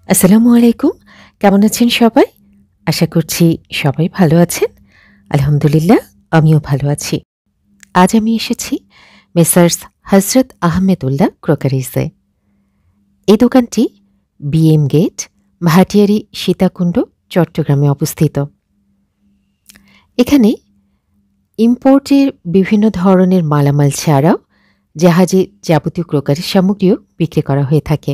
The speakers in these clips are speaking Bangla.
আসসালামু আলাইকুম। কেমন আছেন সবাই? আশা করছি সবাই ভালো আছেন। আলহামদুলিল্লাহ আমিও ভালো আছি। আজ আমি এসেছি মেসার্স হযরত আহমেদুল্লাহ ক্রোকারিজে। এই দোকানটি বিএম গেট, ভাটিয়ারী সীতাকুণ্ড, চট্টগ্রামে অবস্থিত। এখানে ইম্পোর্টের বিভিন্ন ধরনের মালামাল ছাড়াও জাহাজে যাবতীয় ক্রোকারি সামগ্রীও বিক্রি করা হয়ে থাকে।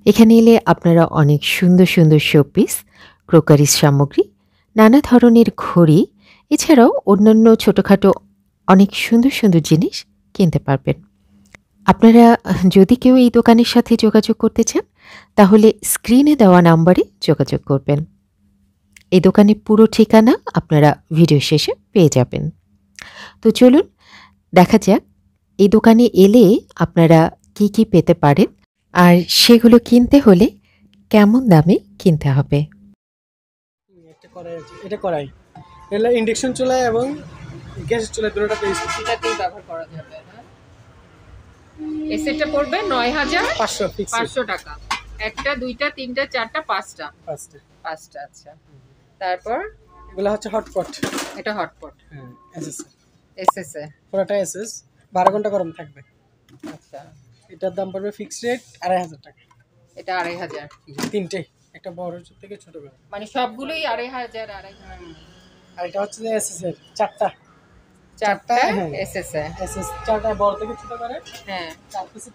এখানে এলে আপনারা অনেক সুন্দর সুন্দর শোপিস, ক্রোকারিজ সামগ্রী, নানা ধরনের ঘড়ি, এছাড়াও অন্যান্য ছোটোখাটো অনেক সুন্দর সুন্দর জিনিস কিনতে পারবেন। আপনারা যদি কেউ এই দোকানের সাথে যোগাযোগ করতে চান তাহলে স্ক্রিনে দেওয়া নাম্বারে যোগাযোগ করবেন। এই দোকানের পুরো ঠিকানা আপনারা ভিডিও শেষে পেয়ে যাবেন। তো চলুন দেখা যাক এই দোকানে এলে আপনারা কি কি পেতে পারেন আর সেগুলো কিনতে হলে কেমন দামে কিনতে হবে। এটা কড়াই এগুলো ইন্ডাকশন চুলা এবং গ্যাসের চুলা দুটোটা পেয়েছি। এটাতেই ব্যবহার করা যাবে। হ্যাঁ, এই সেটটা পড়বে ৯,৫০০ টাকা। একটা, দুইটা, তিনটা, চারটা, পাঁচটা। আচ্ছা। তারপর এগুলো হচ্ছে হটপট। এটা হটপট। হ্যাঁ, এসএস এ পুরোটা এসএস 12 ঘন্টা গরম থাকবে। আচ্ছা, এটার দাম পড়বে ফিক্সড রেট ২৫০০ টাকা। এটা ২৫০০। তিনটে, একটা বড় থেকে ছোট করে, মানে সবগুলোই ২৫০০। আর এটা হচ্ছে যে এসএস এর চারটা এসএস চারটা বড় থেকে ছোট করে। হ্যাঁ,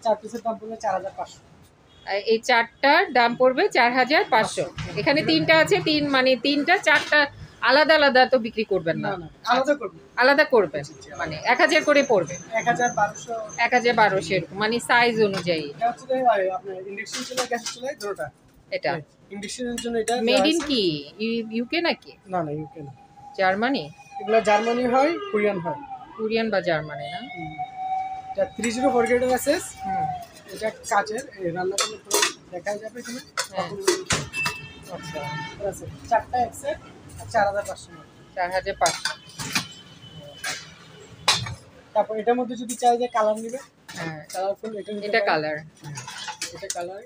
চার পিসের দাম পড়বে ৪৫০০। এই চারটার দাম পড়বে ৪৫০০। এখানে তিনটা আছে, মানে তিনটা চারটা আলাদা আলাদা তো বিক্রি করবেন না, আলাদা করবেন, মানে ১০০০ করে পড়বে। ১১২০০ এরকম, মানে সাইজ অনুযায়ী। এটা ইন্ডাকশনের জন্য এটা মেড ইন কি ইউকে নাকি? না ইউকে না, জার্মানি। এগুলো জার্মানি হয়, কোরিয়ান বা জার্মানি না। এটা 304 গ্রেডের এসএস। এটা কাচের, রান্না করলে তো দেখা যাবে এখানে। আচ্ছা, চারটা এক্সেট ৪৫০০। তারপর এটার মধ্যে যদি চাই যে কালার নিবে, হ্যাঁ কালারফুল, এটা কালার, এটা কালার,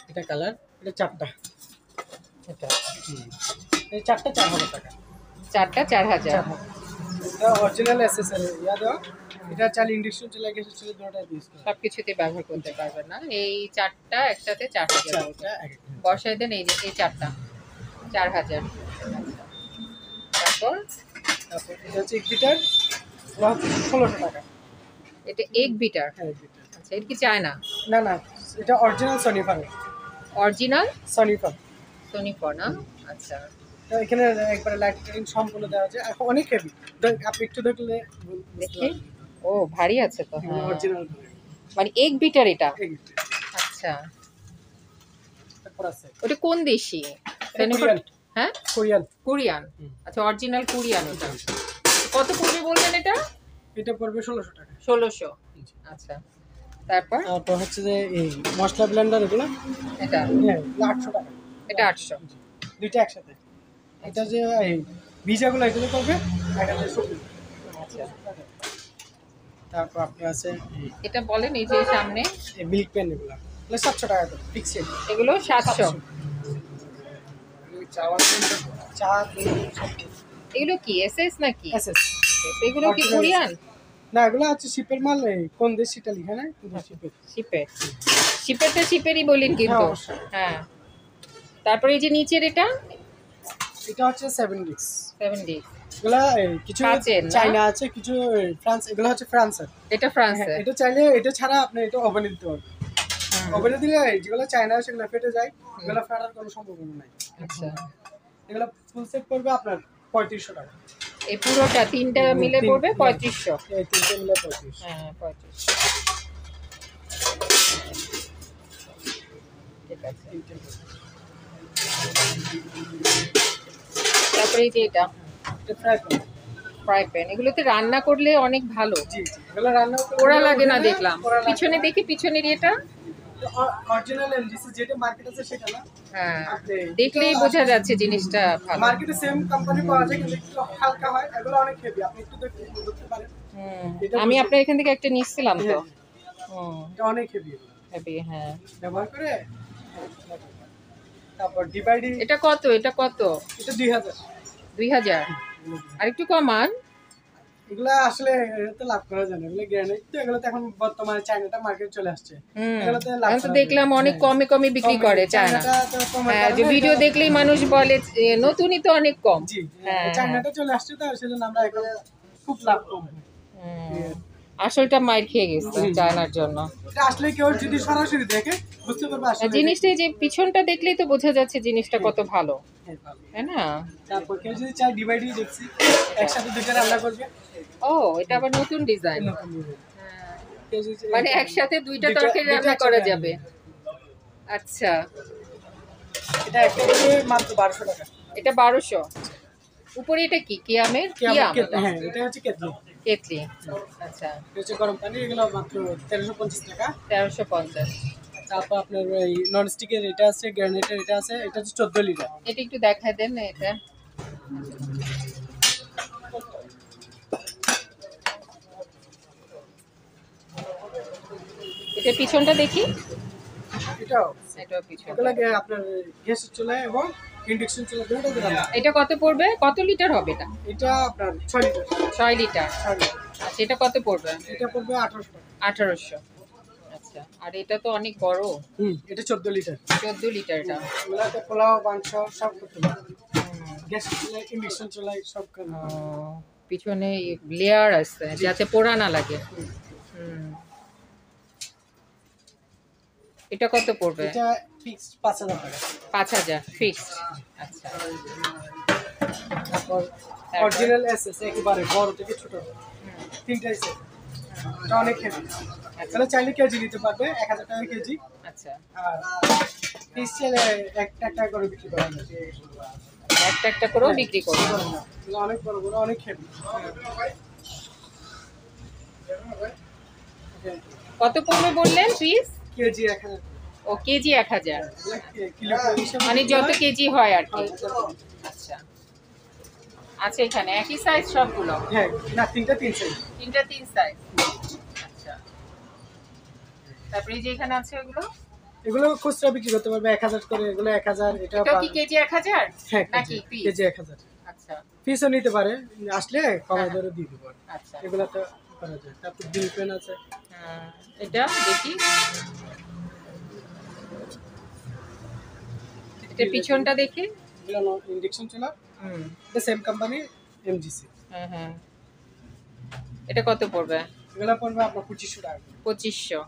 এটা কালার, এটা চারটা, এটা এই চারটা ৪০০০ টাকা। চারটা ৪০০০। এটা অরিজিনাল এসএসএর ইয়া দেওয়া। এটা চাল ইন্ডাকশন চলে গেছে, চলে দুটোটা ইউজ করে সবকিছুতে ব্যবহার করতে পারবেন না। এই চারটা একসাথে ৪০০০ বসাই দেন। এই চারটা ৪০০০। তারপর এটা হচ্ছে 1 লিটার, ১৬০০ টাকা। এটা 1 বিটার। হ্যাঁ, 1 লিটার। আচ্ছা, এটা কি চায়না? না, এটা অরিজিনাল সনিফার। সনিফার না? আচ্ছা, এখানে একবারে লাইটিং সম্পূর্ণ দেওয়া আছে। এখন অনেক হেভি, আপনি একটু দেখলে দেখি। ও ভারী আছে তো। হ্যাঁ, অরিজিনাল মানে 1 বিটার এটা। 1 লিটার। আচ্ছা, তারপর আছে ওটা কোন দেশি? হ্যাঁ, কোরিয়ান। আচ্ছা, অরিজিনাল কোরিয়ান। ওটা কত পড়বে বলবেন? এটা পড়বে ১৬০০ টাকা। ১৬০০। আচ্ছা, তারপর হচ্ছে যে এই মশলা ব্লেন্ডার, এগুলো এটা ৮০০ টাকা। এটা ৮০০, দুইটা একসাথে। এটা যে এই ভিজাগুলো এগুলো করবে ১০০০। আচ্ছা, তারপর আপনার আছে এটা বলেন, এই যে সামনে এই মিল্ক পেন, এগুলো ৭০০ টাকা করে ফিক্সড। এগুলো ৭০০। এগুলো কি এসএস নাকি? এসএস। এগুলো কি কোরিয়ান? না, এগুলো হচ্ছে শিপের মাল। কোন দেশ সেটা লিখে না, শিপেরই বলেন কিন্তু। হ্যাঁ, তারপরে এই যে নিচের এটা হচ্ছে 7 ডিক্স। এগুলো কিছু চায়না আছে, কিছু ফ্রান্স। এগুলো হচ্ছে ফ্রান্সের। এটা ফ্রান্সের। এটা চাইলে এটা ছাড়া আপনি এটা ওভেনে দিতে পারবেন। ওভেনে দিলে যেগুলো চায়না সেগুলো ফেটে যায়, এগুলো ফাটার কোনো সম্ভাবনা নাই। আচ্ছা, এগুলো ফুল সেট করবে আপনার ৩৫০০ টাকা। এই পুরোটা তিনটা মিলে পড়বে ৩৫০০। এই তিনটা মিলে ৩৫০০। হ্যাঁ, ৩৫০০। ঠিক আছে। তারপরে এই যে এটা ফ্রাই প্যান। এগুলোতে রান্না করলে অনেক ভালো। এগুলো রান্না পোড়া লাগে না দেখলাম। পিছনে দেখি, পিছনের এটা অরিজিনাল এমজিসি যেটা মার্কেট আছে সেটা না। হ্যাঁ, দেখলেই বোঝা যাচ্ছে জিনিসটা ভালো। মার্কেটে সেম কোম্পানি পাওয়া যায় কিন্তু একটু হালকা হয়, এগুলো অনেক হেভি, আপনি একটু দেখতে পারেন। আমি আপনার এখান থেকে একটা নিচ্ছিলাম তো। এটা অনেক হেভি হেভি, হ্যাঁ। ব্যবহার করে। তারপর ডিভাইডি এটা কত? এটা 2000। 2000। আর একটু কমান। এগুলা আসলে তো লাভ করা যায় না, এগুলো গ্রানাইট তো, এগুলো তো এখন বর্তমানে চায়নাটা মার্কেট চলে আসছে। এগুলোতে লাভ আমি তো দেখলাম অনেক কমে কমে বিক্রি করে চায়না। হ্যাঁ, যে ভিডিও দেখলেই মানুষ বলে নতুনই তো অনেক কম। জি, চায়নাটা চলে আসছে তো, সেজন্য আমরা এখন খুব লাভ কম। আসলটা মাইর খেয়ে গেছে চায়নার জন্য। এটা আসলে কেউ যদি সরাসরি দেখে বুঝতে পারবে আসলে জিনিসটা, যে পিছনটা দেখলেই তো বোঝা যাচ্ছে জিনিসটা কত ভালো, তাই না? তারপর কেউ যদি চায় ডিভাইডই দেখছি একসাথে দুটো রান্না করবে। ও, এটা আবার নতুন ডিজাইন। কেউ যদি মানে একসাথে দুইটা তরকারি রান্না করা যাবে। আচ্ছা, এটা একটা করে মাত্র 1200 টাকা। এটা 1200। উপরে এটা কি কিয়ামের? কিয়াম। হ্যাঁ, এটা হচ্ছে কেতলি। কেতলি। আচ্ছা, এটা হচ্ছে গরম পানি, এগুলো মাত্র 1350 টাকা। 1350। তারপর আপনার ওই নন স্টিকের এটা আছে, গ্রানাইটের এটা আছে, এটা হচ্ছে 14 লিটার। এটা একটু দেখায় দেন না এটা। এটা পিছনটা দেখি। এটাও পিছন। এগুলো আপনার গ্যাসের চুলায় এবং ইন্ডাকশন চুলা দুটোতে রান্না। এটা কত পড়বে? কত লিটার হবে এটা? এটা আপনার 6 লিটার। 6 লিটার। আচ্ছা, এটা কত পড়বে? এটা পড়বে 1800 টাকা। 1800। আচ্ছা, আর এটা তো অনেক বড়। এটা 14 লিটার। 14 লিটার এটা। এগুলাতে পোলাও, মাংস সব করতে পারবে। গ্যাস চুলায়, ইন্ডাকশন চুলায় সব করতে পারবে। পিছনে লেয়ার আছে যাতে পোড়া না লাগে। এটা কত পড়বে? এটা ফিক্সড 5000 টাকা। 5000 ফিক্সড। আচ্ছা, তারপর অরিজিনাল এসএস একেবারে বড় থেকে ছোট তিনটাই সেট। এটা অনেক হেভি। তাহলে চাইলে কেজি নিতে পারবে 1000 টাকা কেজি। আচ্ছা, আর পিস চাইলে একটা করে বিক্রি করা যায়। একটা করেও বিক্রি করবে। এগুলো অনেক বড় বড়, অনেক হেভি। কত পড়বে বললেন পিস? কেজি 1000। ও, কেজি 1000। কিলো হিসাবে মানে যত কেজি হয় আর কি। আচ্ছা, আচ্ছা, এখানে একই সাইজ সবগুলো? হ্যাঁ, না তিনটা 3 সাইজ। তিনটা 3 সাইজ। আচ্ছা, তারপরে এই যে এখানে আছে ওগুলো? এগুলো খুচরা বিক্রি করতে পারবে 1000 করে, এগুলো 1000। এটা কি কেজি 1000 হ্যাঁ নাকি পিস? কেজি 1000। আচ্ছা, পিসও নিতে পারে, আসলে কমায় ধরে দিয়ে দেবো। আচ্ছা, এগুলো তো করা যায়। তারপর বিল পেন আছে। এটা দেখি। এটা পিছনটা দেখি। এগুলো ইন্ডাকশন চুলা। এটা সেম কোম্পানি এমজিসি। হ্যাঁ, এটা কত পড়বে? এগুলো পড়বে আপনার 2500 টাকা। 2500।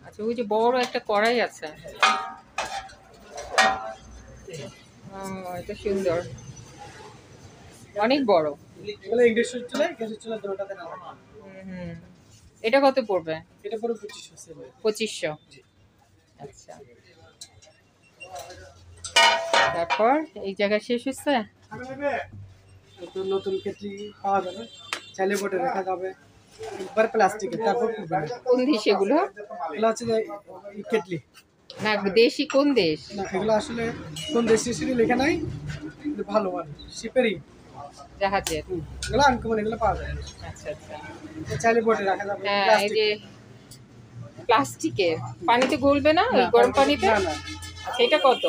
আচ্ছা, ওই যে বড় একটা কড়াই আছে। এটা সুন্দর, অনেক বড়। এগুলো ইন্ডাকশন চুলা, গ্যাসের চুলা দুটোতে রান্না। এটা কত পড়বে? এটা পড়বে 2500। 2500। আচ্ছা, তারপর এই জায়গা শেষ হচ্ছে। নতুন কেটলি পাওয়া যাবে, চাইলে বোটে রাখা যাবে। একবার প্লাস্টিকের। তারপর কোন দেশ এগুলো? এগুলো হচ্ছে কেটলি না, দেশি কোন দেশ? না, এগুলো আসলে কোন দেশে সেটা লেখা নাই, কিন্তু ভালো মানে শিপেরই জাহাজের। এগুলো আনকমন, এগুলো পাওয়া যায়। আচ্ছা, আচ্ছা। চাইলে বোটে রাখা যাবে। হ্যাঁ, এই যে প্লাস্টিকের। পানিতে গলবে না ওই গরম পানিতে? না না, আচ্ছা, এটা কত?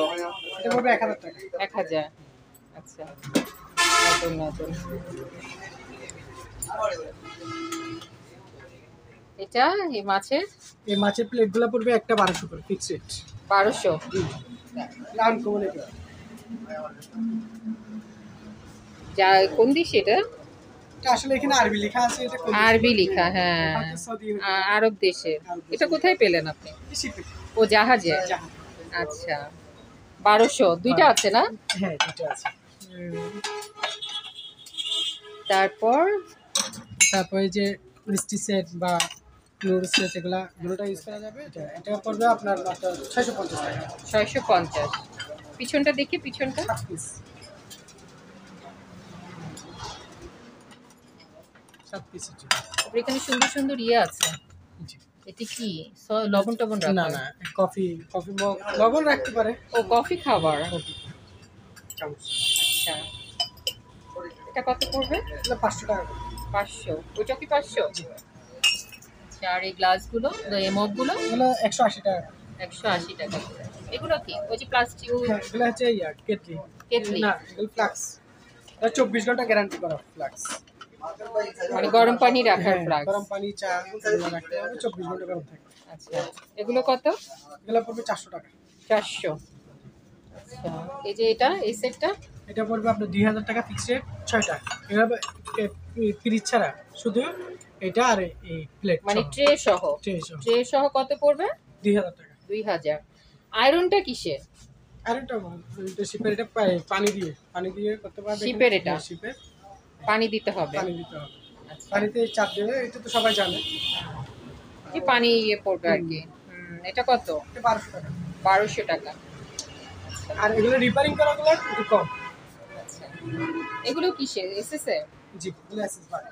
এটা পড়বে 1000 টাকা। 1000। আচ্ছা, নতুন নতুন। এটা এই মাছের? এই মাছের প্লেটগুলো পড়বে একটা 1200 করে ফিক্সড রেট। 1200। আনকমন এটা। যা কোন দেশ এটা? এটা আসলে এখানে আরবি লেখা আছে, এটা কোন আরবি লেখা, হ্যাঁ। হয়তো সৌদি আরব দেশের। এটা কোথায় পেলেন আপনি? শিপে। ও, জাহাজে। আচ্ছা, 1200। দুইটা আছে না? হ্যাঁ, দুটো আছে। তারপর এই যে মিষ্টি সেট বা নুডলস সেট, এগুলা দুটোটা ইউজ করা যাবে। এটা পড়বে আপনার মাত্র 650 টাকা। 650। পিছনটা দেখি, পিছনটা। 7 পিস। 7 পিস। এখানে সুন্দর সুন্দর ইয়ে আছে। এটি কি লবণ টবণ না রাখা? না, কফি কফি মগ লবণ রাখতে পারে। ও কফি খাবার। কফি চামচ। আচ্ছা, এটা কত পড়বে? এগুলো 500 টাকা করে। 500। ওইটা কি 500? আচ্ছা, আর এই গ্লাসগুলো, এই মগগুলো এগুলো 180 টাকা। 180 টাকা করে। এগুলো কি ওই যে প্লাস্টিক হ্যাঁ, এগুলো হচ্ছে কেটলি। কেটলি? না, এগুলো ফ্লাক্স। এটা 24 ঘন্টা গ্যারান্টি করা ফ্লাক্স। মানে গরম পানি রাখার হ্যাঁ, ফ্লাক্স। গরম পানি, চা এগুলো রাখতে হবে, 24 ঘন্টা গরম থাকে। আচ্ছা, এগুলো কত? এগুলো পড়বে 400 টাকা। 400। আচ্ছা, এই যে এটা, এই সেটটা এটা পড়বে আপনার 2000 টাকা ফিক্সড রেট, 6টা। এভাবে পিরিচ ছাড়া শুধু এটা আর এই প্লেট মানে ট্রে সহ। ট্রে সহ কত পড়বে? 2000 টাকা। 2000। আয়রনটা কিসের? আর এটা শিপের, এটা পানি দিয়ে করতে পারবে। শিপের এটা? শিপের পানি দিতে হবে? পানি দিতে হবে। আচ্ছা, পানিতে চাপ দেবে, এটা তো সবাই জানে। যে পানি ইয়ে পড়বে আর কি। এটা কত? এটা 1200 টাকা। 1200 টাকা। আর এগুলো রিপেয়ারিং করাগুলো একটু কম। আচ্ছা, এগুলো কিসের? এসএস এর? জি, এগুলো এসএস বার।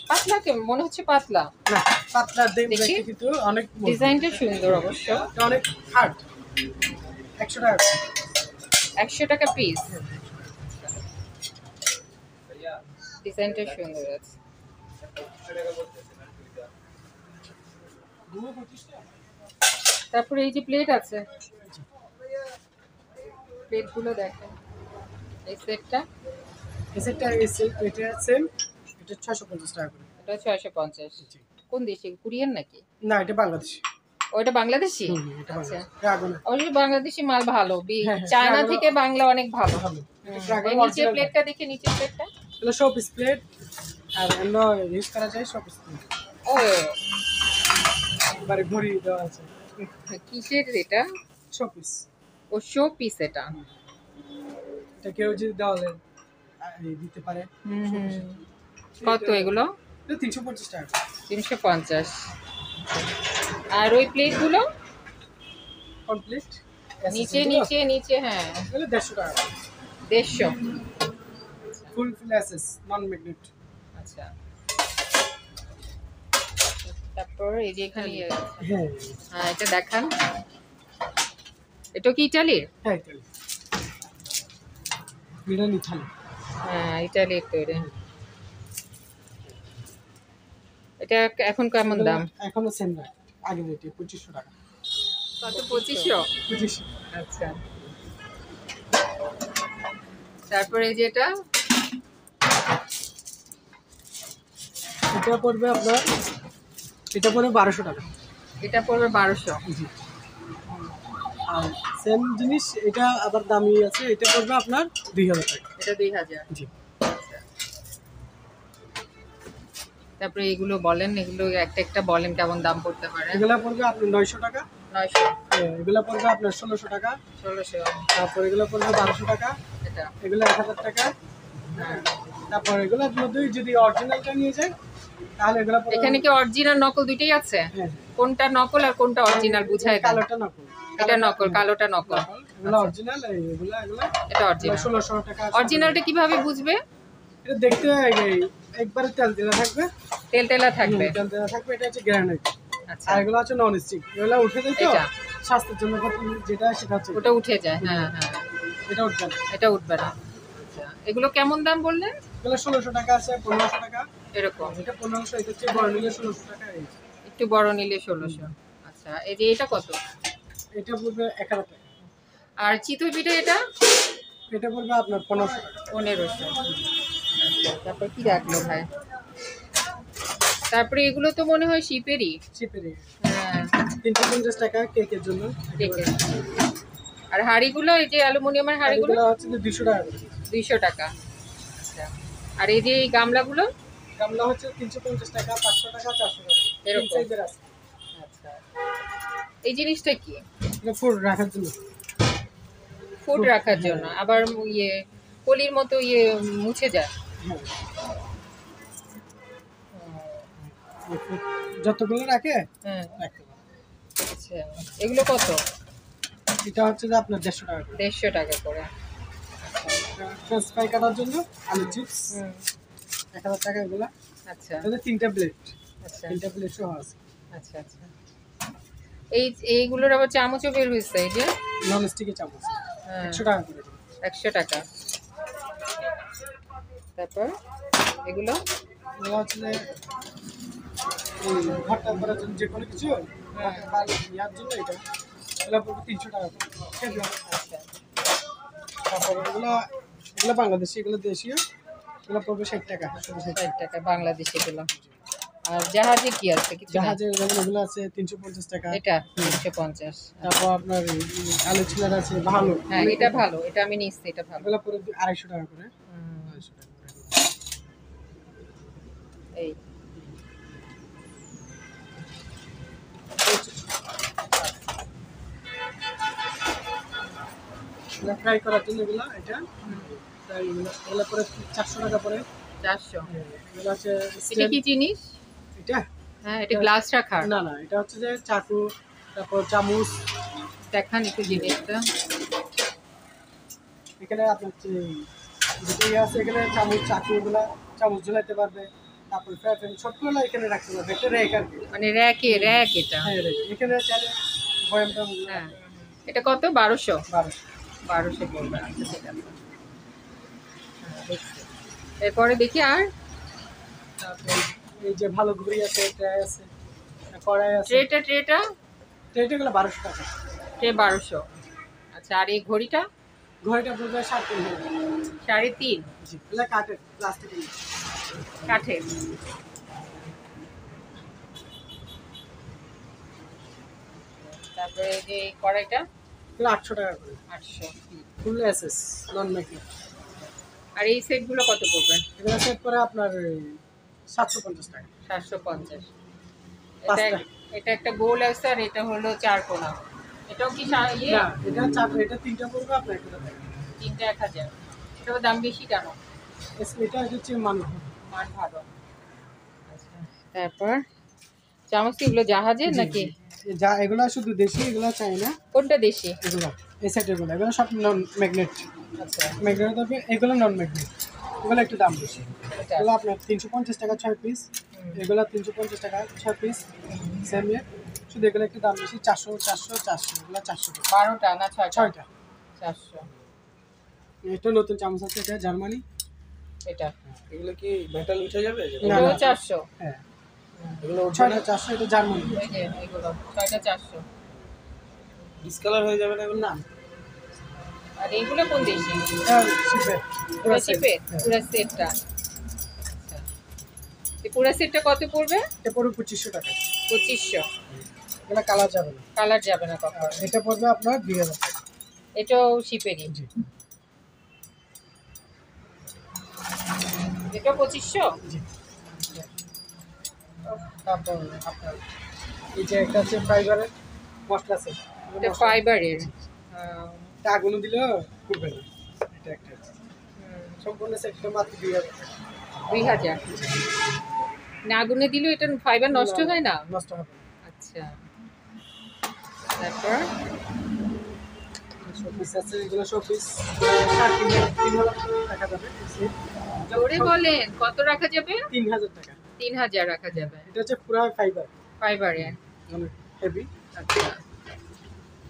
পাতলা কেমন মনে হচ্ছে? পাতলা না, পাতলা দেখি। দেখে কিন্তু অনেক মজবুত। ডিজাইনটা সুন্দর অবশ্য। এটা অনেক হার্ড। 100 টাকা। 100 টাকা পিস। ডিজাইনটা সুন্দর আছে। তারপরে এই যে প্লেট আছে, প্লেটগুলো দেখেন। এই সেটটা, এটা সেম, এটা 650 টাকা করে। এটা 650। কোন দেশে? কোরিয়ান নাকি? না, এটা বাংলাদেশি। ওইটা বাংলাদেশি? এটা আচ্ছা, বাংলাদেশি। ড্রাগন। অবশ্য বাংলাদেশি মাল ভালো। হ্যাঁ, হ্যাঁ, চায়না ড্রাগন- থেকে বাংলা অনেক ভালো। ভালো। এটা এই ড্রাগন নিচে অরিজিনাল। প্লেটটা দেখি, নিচের প্লেটটা। এগুলো সব প্লেট আর এমন ইউজ করা যায় সব প্লেট। ও, একবারে ভরি দেওয়া আছে। কিসের এটা? শোপিস। ও শো পিস এটা। এটা কেউ যদি দেওয়ালে দিতে পারে। কত এগুলো? এটা 350 টাকা। 350। আর ওই প্লেটগুলো কমপ্লিট। নিচে নিচে নিচে, হ্যাঁ, এগুলো 150 টাকা। 150। ফুল এসএস নন ম্যাগনেট। আচ্ছা, তারপর এই যে এখানে ইয়ে আছে। হ্যাঁ, হ্যাঁ, এটা দেখান। এটা কি ইটালির? হ্যাঁ, ইতালি। বিরিয়ানি থালি। হ্যাঁ, ইটালির তৈরি। এটা এখন কেমন দাম? এখনো সেম না, আগে রেটে 2500 টাকা। কত? 2500? 2500। আচ্ছা, তারপরে এই যে এটা, এটা পড়বে আপনার, এটা পড়বে 1200 টাকা। এটা পড়বে 1200। জি। আর সেম জিনিস এটা আবার দামি আছে, এটা পড়বে আপনার 2000 টাকা। এটা 2000। জি। তারপরে এগুলো বলেন, এগুলো একটা একটা বলেন কেমন দাম পড়তে পারে? এগুলা পড়বে আপনার 900 টাকা। 900। এগুলা পড়বে আপনার 1600 টাকা। 1600। তারপর এগুলো পড়বে 1200 টাকা। এটা এগুলো 1000 টাকা। তারপর এগুলোর মধ্যে যদি অরিজিনালটা নিয়ে যায় তাহলে এগুলো পড়বে। এখানে কি অরিজিনাল নকল দুটেই আছে? হ্যাঁ, কোনটা নকল আর কোনটা অরিজিনাল বুঝাই দেন। কালোটা নকল। এটা নকল, কালোটা নকল। এগুলো অরিজিনাল, এগুলো এটা অরিজিনাল। 1600 টাকা। অরিজিনালটা কিভাবে বুঝবে? এটা দেখতে একবারে তেল দেওয়া থাকবে। তেল তেলা থাকবে। তেল দেওয়া থাকবে, এটা হচ্ছে গ্রানাইট। আচ্ছা, আর এগুলো হচ্ছে নন স্টিক। এগুলো উঠে যায় তো এটা স্বাস্থ্যের জন্য ক্ষতি, যেটা সেটা হচ্ছে ওটা উঠে যায়। হ্যাঁ হ্যাঁ, এটা উঠবে না। এটা উঠবে না। আচ্ছা, এগুলো কেমন দাম বললেন? এগুলো 1600 টাকা আছে, 1500 টাকা। এরকম এটা 1500, এটা হচ্ছে বড় নিলে 1600 টাকা। একটু বড় নিলে 1600। আচ্ছা, এই যে এটা কত? এটা পড়বে 1000 টাকা। আর চিতই পিঠে এটা? এটা পড়বে আপনার 1500 টাকা। 1500। আচ্ছা, তারপর কি রাখলো ভাই? তারপরে এগুলো তো মনে হয় শিপেরই। চিপের হ্যাঁ, 350 টাকা কেকের জন্য। দেখে। আর হাঁড়িগুলো, এই যে অ্যালুমিনিয়ামের হাঁড়িগুলো? এগুলো হচ্ছে 200 টাকা করে। 200 টাকা। আচ্ছা, আর এই যে এই গামলাগুলো? গামলা হচ্ছে 350 টাকা, 500 টাকা, 400 টাকা। এরকম। তিন সাইজের আছে। আচ্ছা, এই জিনিসটা কি? এটা ফুড রাখার জন্য। ফুড রাখার জন্য। আবার ইয়ে পলির মতো ইয়ে মুছে যায়। হ্যাঁ, যতগুলো রাখে হ্যাঁ, রাখতে পারে। আচ্ছা, এগুলো কত? এটা হচ্ছে যে আপনার 150 টাকা করে। 150 টাকা করে। ফ্রেঞ্চ ফ্রাই কাটার জন্য আলু চিপস হুম, 1000 টাকা। এগুলো আচ্ছা তাহলে 3টা প্লেট, আচ্ছা। 3টা প্লেট সহ আছে। আচ্ছা আচ্ছা। এইগুলোর আবার চামচও বের হয়েছে, এই যে নন স্টিকের চামচ হ্যাঁ 100 টাকা করে। 100 টাকা। তারপর এগুলো এগুলো হচ্ছে যে এই ভর্তা করার জন্য যে কোনো কিছু আর ইয়ার জন্য এটা এগুলো পড়বে 300 টাকা করে। কেজি। আচ্ছা তারপরে এগুলো বাংলাদেশি, এগুলো দেশীয়, এগুলো পড়বে 60 টাকা, শুধু 60 টাকা। 60 টাকা বাংলাদেশি এগুলো। আর জাহাজে কি আছে কিছু না? জাহাজের যেমন এগুলো আছে 350 টাকা। এটা 350। তারপর আপনার আলু ছিলার আছে ভালো, হ্যাঁ এটা ভালো, এটা আমি নিচ্ছি, এটা ভালো। এগুলো পড়বে 250 টাকা করে। হুম, 250 টাকা করে। এই এগুলো ফ্রাই করার জন্য এগুলো এটা তাই এগুলো পরে 400 টাকা পরে। 400। এগুলো আছে এটা কি জিনিস? এটা হ্যাঁ এটা গ্লাস রাখার। না না, এটা হচ্ছে যে চাকু, তারপর চামচ। দেখান একটু জিনিসটা। এখানে আপনার যেটা ইয়ে আছে, এখানে চামচ চাকু এগুলো চামচ ঝুলাইতে পারবে, তারপর ফ্যান সবগুলো এখানে রাখতে পারবে, একটা র্যাক আর কি। মানে র্যাক এটা। হ্যাঁ র্যাক, এখানে চাইলে বয়ামটা হ্যাঁ এটা কত? 1200। 1200। 1200 পড়বে। আচ্ছা ঠিক আছে। হ্যাঁ, দেখছি। এরপরে দেখি আর তারপর এই যে ভালো ঘুড়ি আছে, এটা আছে, কড়াই আছে। ট্রেটা এগুলো 1200 টাকা। ট্রে 1200। আচ্ছা আর এই ঘড়িটা? ঘড়িটা পড়বে 3.5 টাকা। 3.5 জি, এগুলো কাঠের, প্লাস্টিকের। কাঠের। তারপরে এই যে এই কড়াইটা এগুলো 800 টাকা করে। 800। ফুল এসএস নন ম্যাগনেট। আর এই সেটগুলো কত পড়বে? এগুলো সেট করে আপনার 750 টাকা। 750। পাঁচটা। এটা একটা গোল আছে আর এটা হলো 4 কোণা। এটাও কি ইয়ে? না, এটা তিনটা পড়বে আপনার 1 টাকা। তিনটা 1000। এটার দাম বেশি কেন? এটা হচ্ছে মান। মান ভালো। আচ্ছা তারপর চামচ কি এগুলো জাহাজের নাকি? যা এগুলো শুধু দেশি, এগুলো চাই না। কোনটা দেশি? এগুলো এই সেটের এগুলো সব নন ম্যাগনেট। আচ্ছা ম্যাগনেট তবে এগুলো নন ম্যাগনেট, এগুলো একটু দাম বেশি। এটা। এগুলো আপনার 350 টাকা 6 পিস, এগুলো 350 টাকা 6 পিস সেম ইয়ে, শুধু এগুলো একটু দাম বেশি। 400 এগুলো 400 টাকা। 12টা না 6টা? 6টা। 400। এটা নতুন চামচ আছে, এটা জার্মানি। এটা এগুলো কি মেটাল উঠে যাবে? না, এগুলো না। 400। হ্যাঁ, এগুলো 6টা 400, এটা জার্মানি। এই যে এগুলো 6টা 400। ডিসকালার হয়ে যাবে না এগুলো? না, আর এইগুলো কোন দেশি? এটা শিপের পুরো set। চিপে? হ্যাঁ। পুরো সেটটা। আচ্ছা এই পুরো সেটটা কত পড়বে? এটা পড়বে 2500 টাকা। 2500। এগুলো কালার যাবে না। কালার যাবে না কখন? আর এটা পড়বে আপনার 2000 টাকা। এটাও শিপেরই। জি এটা 2500। জি। তারপর আপনার এই যে একটা আছে ফাইবারের মশলা সেট। এটা ফাইবারের। এটা আগুন দিলেও করবে না। এটা একটা আছে। সম্পূর্ণ সেটটা মাত্র 2000 টাকা। 2000। না আগুনে দিলেও এটা ফাইবার নষ্ট হয় না? নষ্ট হবে না। আচ্ছা তারপর শোপিস আছে, এগুলো শোপিস 3,000 টাকা যাবে। জোরে বলেন কত রাখা যাবে? 3000 টাকা। 3000 রাখা যাবে এটা হচ্ছে পুরো ফাইবার, ফাইবারের। অনেক হেভি। আচ্ছা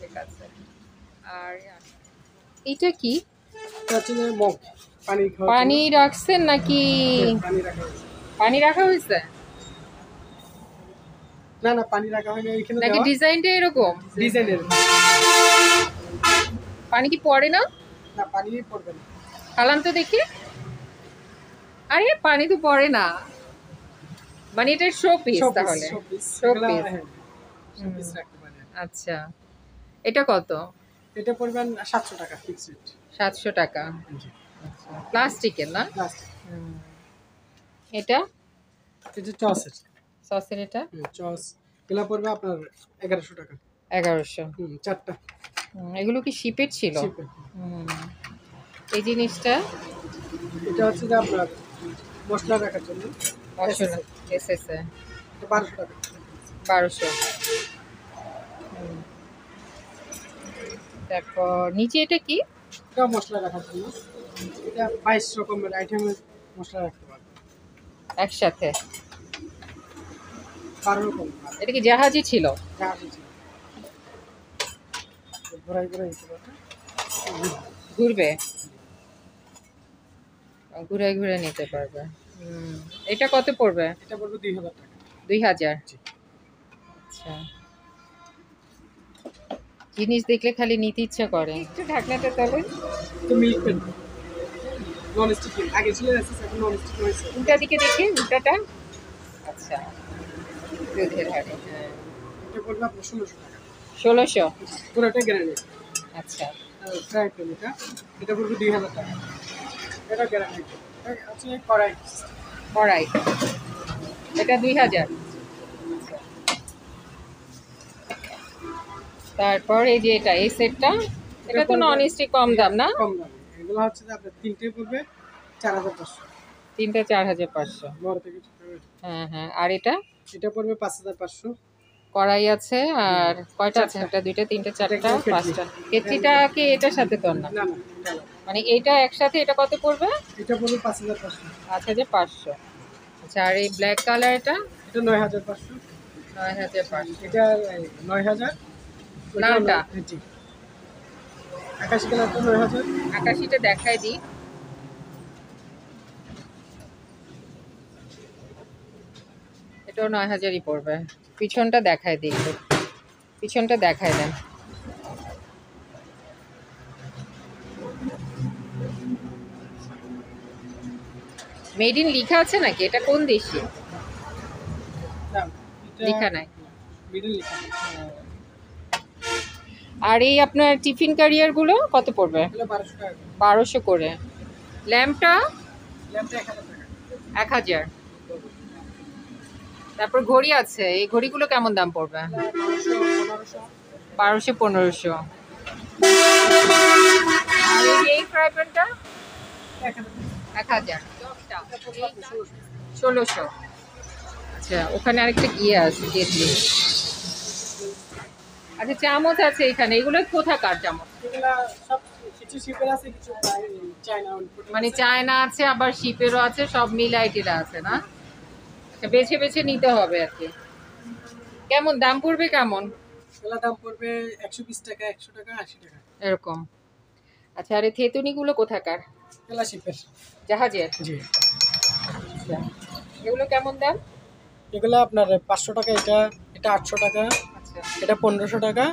ঠিক আছে। আর এটা কি? এটা হচ্ছে যে মগ, পানি খাওয়ার পানি রাখছেন নাকি? জন্য। পানি রাখা হয়েছে। পানি রাখা হয়েছে না না, পানি রাখা হয়নি, এখানে নাকি? দেওয়া ডিজাইনটা এরকম? ডিজাইনের। পানি কি পড়ে না? না, পানি পড়বে না। খালান তো দেখি। আরে পানি তো পড়ে না, মানে এটা শো পিস তাহলে? Showpiece Showpiece। শোপিস রাখতে পারে। আচ্ছা এটা কত? এটা পড়বেন 700 টাকা ফিক্স রেট। 700 টাকা। জি। আচ্ছা প্লাস্টিকের না? প্লাস্টিক। এটা এটা চসের। সসের এটা চস এগুলো পড়বে আপনার 1100 টাকা। 1100। চারটা। এগুলো কি শিপের ছিল? চিপে। এই জিনিসটা এটা হচ্ছে যে আপনার মশলা রাখার জন্য। এসএসএ এটা 1200 টাকা। 1200। তারপর নিচে এটা কি? এটা মশলা রাখার জন্য। এটা 22 রকমের আইটেমের মশলা রাখতে পারবে। একসাথে 12 রকম এটা কি জাহাজি ছিল? জাহাজে ছিল। ঘোরাই ঘোরাই নিতে পারবে। ঘুরবে, ঘুরে ঘুরে নিতে পারবে। এটা কত পড়বে? এটা পড়বে 2000 টাকা। 2000। জি। আচ্ছা, জিনিস দেখলে খালি নিতে ইচ্ছা করে। একটু ঢাকনাটা তাহলে তো মিল্ক পেন নন স্টিক আগে ছিল এসএস, এখন নন স্টিক হয়েছে। উল্টা দিকে দেখি, উল্টাটা। আচ্ছা, দুধের হাড়ি, হ্যাঁ। এটা পড়বে আপনার 1600 টাকা। 1600। পুরোটা গ্যারান্টি। আচ্ছা, ফ্রাই প্যান এটা পড়বে 2000 টাকা। এটা গ্যারান্টি। আছে কড়াই। কড়াই, এটা 2000। তারপর এই যে এটা, এই সেটটা, এটা তো নন স্টিক, কম দাম না? কম দাম। এগুলো হচ্ছে যে আপনার তিনটে পড়বে 4500। তিনটা 4500। বড় থেকে ছোট। হ্যাঁ হ্যাঁ। আর এটা এটা পড়বে 5500। কড়াই আছে, আর কয়টা আছে? চারটা। একটা, দুইটা, তিনটা, চারটা, একটা কেটলি। পাঁচটা। কেটলিটা কি এটার সাথে তো না? না না, এটা আলাদা। মানে এটা একসাথে এটা কত পড়বে? এটা পড়বে 5500। 5500। আচ্ছা, আর এই ব্ল্যাক কালার এটা? এটা 9500। 9500। এটা 9000। লালটা? জি। আকাশি কালারটা 9000। আকাশিটা দেখাই দিই। এটাও 9000ই পড়বে। পিছনটা দেখাই দিই একটু। পিছনটা দেখাই দেন। মেড ইন লেখা আছে নাকি? এটা কোন দেশি? না, এটা লেখা নাই। মিডল লেখা। আর এই আপনার টিফিন ক্যারিয়ার গুলো কত পড়বে? এগুলো 1200 টাকা। 1200 করে। ল্যাম্পটা ল্যাম্পটা 1000 টাকা। 1000। তারপর ঘড়ি আছে, এই ঘড়িগুলো কেমন দাম পড়বে? 1200 1500। 1200 1500। আর এই ফ্রাই প্যানটা 1000 1000। 1600। আচ্ছা, ওখানে আরেকটা গিয়ে আছে, কেটলি। আচ্ছা, চামচ আছে এখানে, এগুলো কোথাকার চামচ? এগুলা সব কিছু শিপের আছে, কিছু চায়না মানে চায়না আছে, আবার শিপেরও আছে, সব মিলাইটিরা আছে না? আচ্ছা, বেছে বেছে নিতে হবে আর কি। কেমন দাম পড়বে কেমন? এগুলা দাম পড়বে 120 টাকা, 100 টাকা, 80 টাকা। এরকম। আচ্ছা, আর এই থেতুনিগুলো কোথাকার? এগুলা শিপের। জাহাজের? জি। আচ্ছা, এগুলো কেমন দাম? এগুলা আপনার 500 টাকা, এটা এটা 800 টাকা, আচ্ছা, এটা 1500 টাকা,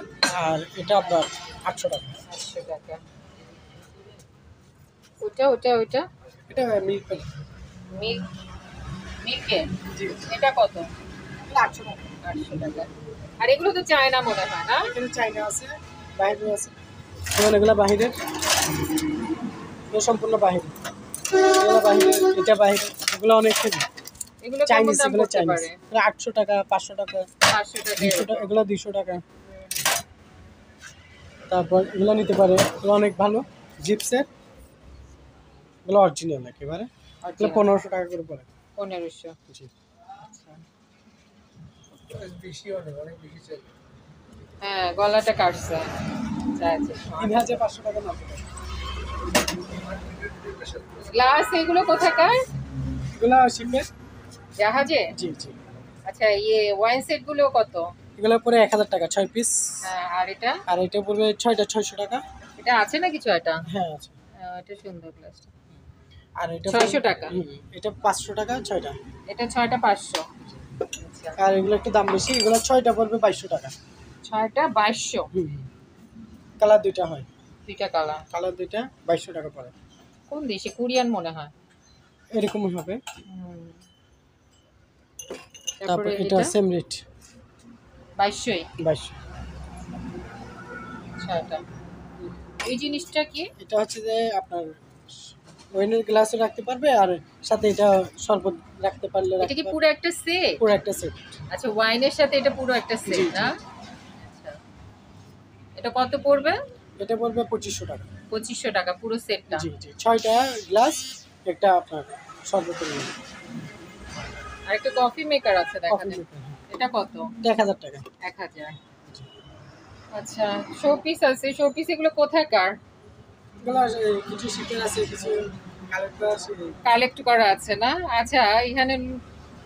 আর এটা আপনার 800 টাকা। 800 টাকা। ওটা ওটা ওটা এটা মিল্ক পেন। মিল্ক, মিল্কে জি। এটা কত? এটা 800 টাকা। 800 টাকা। আর এগুলো তো চায়না মনে হয় না? এখানে চায়না আছে, বাইরেও আছে। যেমন এগুলা বাহিরের, এটা সম্পূর্ণ বাহির। এগুলা বাহিরের, এটা বাহিরের। এগুলো অনেক হেভি। এগুলো কেমন চাইনিজ, দাম এগুলো পড়তে চাইনিজ। পারে? এগুলো 800 টাকা, 500 টাকা, 500 টাকা 200 টাকা, এরকম। এগুলো 200 টাকা। তারপর এগুলো নিতে পারে, এগুলো অনেক ভালো জিপসের, এগুলো অরিজিনাল একেবারে। এগুলো 1500 টাকা করে পড়ে। 1500। জি। আচ্ছা, বেশি অনেক বেশি চাই। হ্যাঁ, গলাটা কাটছে। আচ্ছা, 3500 টাকা না। গ্লাস এগুলো কোথাকার? এগুলো শিপের। জাহাজে? জি জি। আচ্ছা, ইয়ে ওয়াইন সেট গুলো কত? এগুলো পরে 1000 টাকা 6 পিস। হ্যাঁ, আর এটা? আর এটা পড়বে 6টা 600 টাকা। এটা আছে না কিছু এটা? হ্যাঁ আছে। এটা সুন্দর গ্লাসটা। আর এটা 600 টাকা। এটা 500 টাকা 6টা। এটা 6টা 500। আচ্ছা, আর এগুলো একটু দাম বেশি, এগুলো 6টা পড়বে 2200 টাকা। 6টা 2200। কালার দুইটা হয়। দুইটা কালার। কালার দুইটা 2200 টাকা পড়ে। কোন দেশে? কোরিয়ান মনে হয়। এরকমই হবে। তারপরে তারপর এটা এটা সেম রেট 2200। 2200। 6টা। এই জিনিসটা কি? এটা হচ্ছে যে আপনার ওয়াইনের গ্লাসও রাখতে পারবে, আর সাথে এটা শরবত রাখতে পারলে এটা কি পুরো একটা সেট? পুরো একটা সেট। আচ্ছা, ওয়াইনের সাথে এটা পুরো একটা জি, সেট জি। না? আচ্ছা, এটা কত পড়বে? এটা পড়বে 2500 টাকা। 2500 টাকা পুরো সেটটা। জি জি। 6টা গ্লাস, একটা আপনার শরবতের মতো। আর একটা কফি মেকার আছে দেখা কফি যায়। মেকার। এটা কত? এটা 1000 টাকা। 1000। আচ্ছা, শোপিস আছে, শোপিস এগুলো কোথাকার? এগুলো কিছু শিপের আছে, কিছু কালেক্টর আছে। কালেক্ট করা আছে না? আচ্ছা, এখানে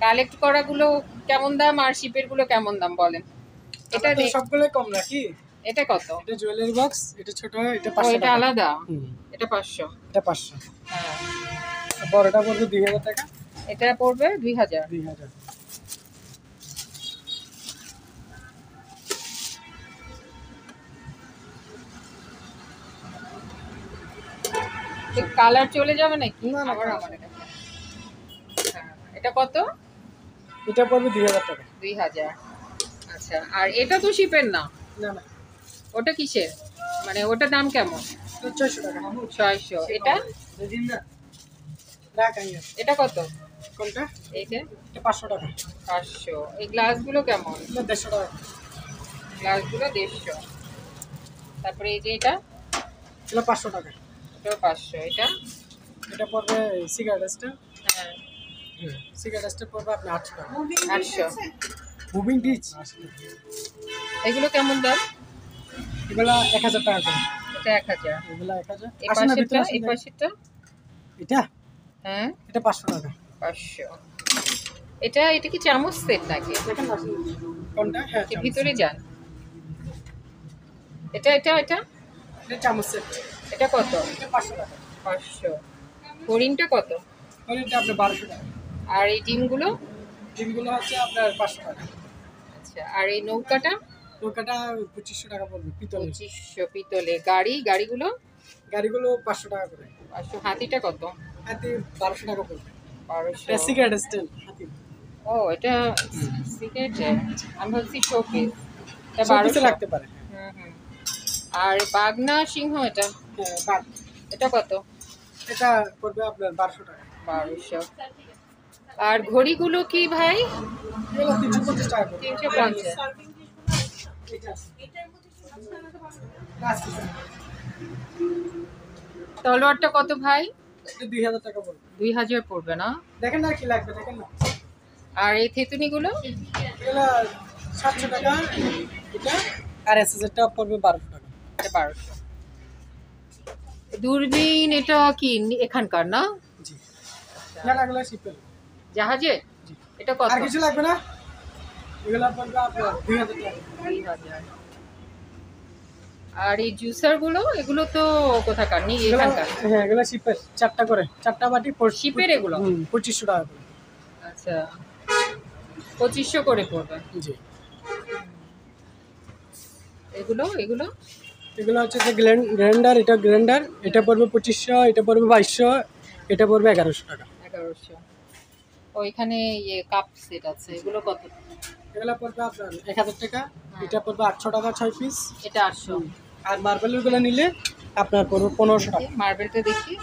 কালেক্ট করাগুলো কেমন দাম আর শিপের গুলো কেমন দাম বলেন? এটা এটা সবগুলো কম রাখি। এটা কত? এটা জুয়েলারি বক্স, এটা ছোট, এটা ও 500 এটা টাকা। আলাদা, হুম, এটা 500। এটা 500। হ্যাঁ, বড়টা পড়বে 2000 টাকা। এটা পড়বে 2000। 2000। কালার চলে যাবে নাকি? না, না, আবার colour আমার এটা। হ্যাঁ, এটা কত? এটা পড়বে 2000 টাকা। 2000। আচ্ছা, আর এটা তো শিপের না, না না, ওটা কিসের? মানে ওটার দাম কেমন? এটা 600 টাকা। 600। এটা দিন না। রাখ আইয়া। এটা কত? কোনটা? এইটা এটা 500 টাকা। 500। এই গ্লাসগুলো কেমন? এটা 150 টাকা। গ্লাসগুলো 150। তারপরে এই যে এটা, এটা 500 টাকা। এটাও 500। এটা এটা পড়বে সিগারেট স্ট্যান্ড। হ্যাঁ, সিগারেট স্ট্যান্ড পড়বে আপনার 800 টাকা। 800। মুভিং ডিচ এগুলো কেমন দাম? এগুলা 1000 টাকা করে। এটা 1000। এগুলা 1000। এই আসেন না ভিতরে পাশেরটা, আসেন এই না। পাশেরটা এটা হ্যাঁ এটা 500 টাকা। 500। এটা কি চামচ সেট নাকি? দেখেন না আসেন। কোনটা? হ্যাঁ, কি চামচ। ভিতরে যান। এটা এটা চামচ সেট। এটা কত? এটা 500 টাকা। 500। হরিণটা কত? মানে এটা আপনার 1200 টাকা। আর এই ডিমগুলো? ডিমগুলো হচ্ছে আপনার 500 টাকা। আচ্ছা, আর এই নৌকাটা? নৌকাটা 2500 টাকা পড়বে পিতলের। 2500 পিতলে। গাড়িগুলো? গাড়িগুলো 500 টাকা করে। 500। হাতিটা কত? হাতি 1200 টাকা পড়বে। 1200। সিগারেট স্ট্যান্ড হাতি। ও এটা সিগারেট। আমি ভাবছি শোপিস। এটা শোপিসে 1200 রাখতে পারে। হুম হুম। আর বাগনা সিংহ এটা? হ্যাঁ, বাট এটা কত? এটা পড়বে আপনার 1200 টাকা। 1200। আর ঘড়িগুলো কি ভাই? এগুলো 350 টাকা করে। 350। এটা আছে। তলোয়ারটা কত ভাই? এটা 2000 টাকা পড়বে। 2000 পড়বে না? দেখেন না কি লাগবে দেখেন না। আর এই থেতুনিগুলো? এগুলো 700 টাকা এটা। আর এসএসটা পড়বে 1200 টাকা। এটা 1200। দূরবীন এটা কি এখানকার না? জি। না না, এগুলো শিপেল। জাহাজে? জি। এটা কত? আর কিছু লাগবে না? এগুলো পড়বে আপনার 2000 টাকা। 2000। আর এই জুসার গুলো, এগুলো তো কোথাকার? নি এগুলো- এখানকার? হ্যাঁ, এগুলো শিপের 4টা করে। 4টা বাটি শিপের এগুলো? 2500 টাকা করে। আচ্ছা, 2500 করে পড়বে। জি। এগুলো এগুলো হচ্ছে যে গ্রাইন্ডার, এটা গ্রাইন্ডার, এটা পড়বে 2500, এটা পড়বে 2200, এটা পড়বে 1100 টাকা। 1100। ওইখানে ইয়ে কাপ সেট আছে, এগুলো কত? এগুলো পড়বে আপনার 1000 টাকা। এটা পড়বে 800 টাকা 6 পিস। এটা 800। আর মার্বেলগুলো নিলে আপনার পড়বে 1500 টাকা। মার্বেলটা দেখি।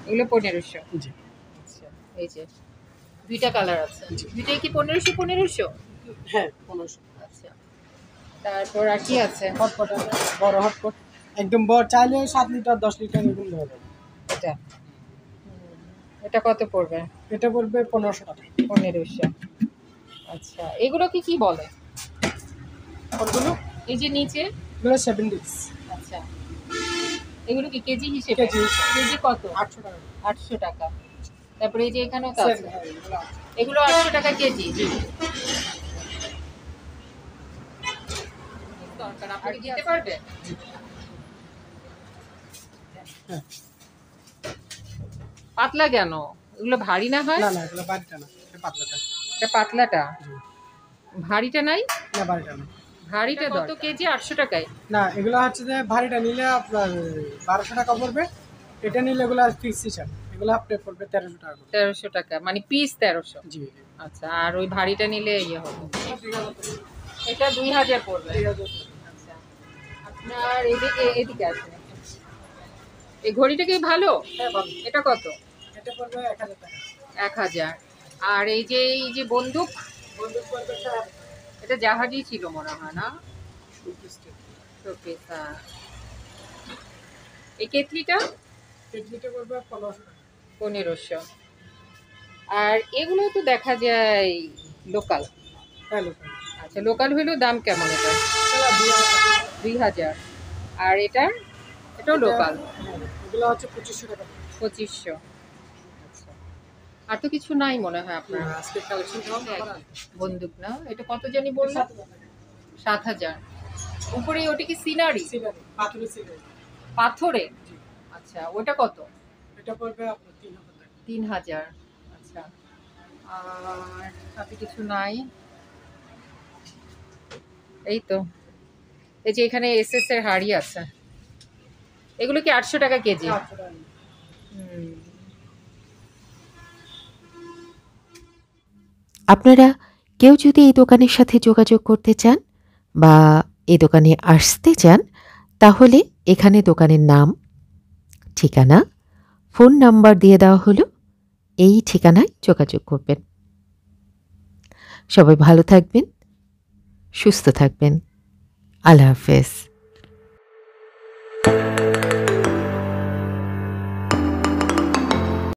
এগুলো 1500। জি। আচ্ছা, এই যে দুইটা কালার আছে। জি। দুইটাই কি 1500? হ্যাঁ, 1500। আচ্ছা, তারপর আর কি আছে? হটপট আছে, বড় হটপট। একদম বড়, চাইলে 7 লিটার 10 লিটার এরকম দেওয়া যাবে। এটা এটা কত পড়বে? এটা পড়বে 1500 টাকা। 1500। আচ্ছা, এগুলো কি বলে? কোনগুলো? এই যে নিচে। এগুলো 70। আচ্ছা, এগুলো কি কেজি হিসেবে? কেজি হিসেবে। কেজি কত? 800 টাকা। 800 টাকা। তারপরে এই যে এখানেও তো আছে, হ্যাঁ, এগুলো 800। এগুলো 800 টাকা কেজি। আপনি দিতে পারবে? হ্যাঁ। পাতলা কেন? এগুলো ভারী না হয়? না না, এগুলো বাড়িটা না, এটা পাতলাটা। এটা পাতলাটা, জি। ভারীটা নাই? না, বাড়িটা না। ভারীটা কত কেজি? 800 টাকায়? না, এগুলো হচ্ছে যে ভারীটা নিলে আপনার 1200 টাকা পড়বে। এটা নিলে এগুলো ফিক্স হিসাব। এগুলো আপনার পড়বে 1300 টাকা করে। 1300 টাকা, মানে পিস 1300। জি। আচ্ছা, আর ওই ভারীটা নিলে ইয়ে হবে। এটা 2000 পড়বে। আচ্ছা, আপনার এদিকে আছে। এই ঘড়িটা কি ভালো? হ্যাঁ, ভালো। এটা কত? এটা পড়বে 1000 টাকা। 1000। আর এই যে বন্দুক, বন্দুক পড়বে 1000 টাকা। এটা জাহাজই ছিল মনে হয় না? রুপিসটা। শোপিস, হ্যাঁ। এই কেটলিটা? কেটলিটা পড়বে 1500 টাকা। 1500। আর এগুলো তো দেখা যায় লোকাল। হ্যাঁ, লোকাল। আচ্ছা, লোকাল হইলেও দাম কেমন এটা? এগুলো 2000 টাকা। 2000। আর এটাও লোকাল? হ্যাঁ, এগুলো হচ্ছে 2500 টাকা। 2500। আচ্ছা, আর তো কিছু নাই মনে হয় আপনার। আজকে কালেকশন বন্দুক না, এটা কত জানি বললাম? 7,000। উপরে ওটা কি সিনারি? পাথরের সিগারেট পাথরে? আচ্ছা, ওটা কত? এটা পড়বে আপনার 3,000 টাকা। 3,000। আচ্ছা, আর হাতে কিছু নাই। এই তো, এই যে এখানে এসএস এর হাড়ি আছে, এগুলো কি 800 টাকা কেজি? 800 টাকা। হুম। আপনারা কেউ যদি এই দোকানের সাথে যোগাযোগ করতে চান বা এই দোকানে আসতে চান, তাহলে এখানে দোকানের নাম, ঠিকানা, ফোন নাম্বার দিয়ে দেওয়া হলো। এই ঠিকানায় যোগাযোগ করবেন। সবাই ভালো থাকবেন, সুস্থ থাকবেন। আল্লাহ হাফেজ।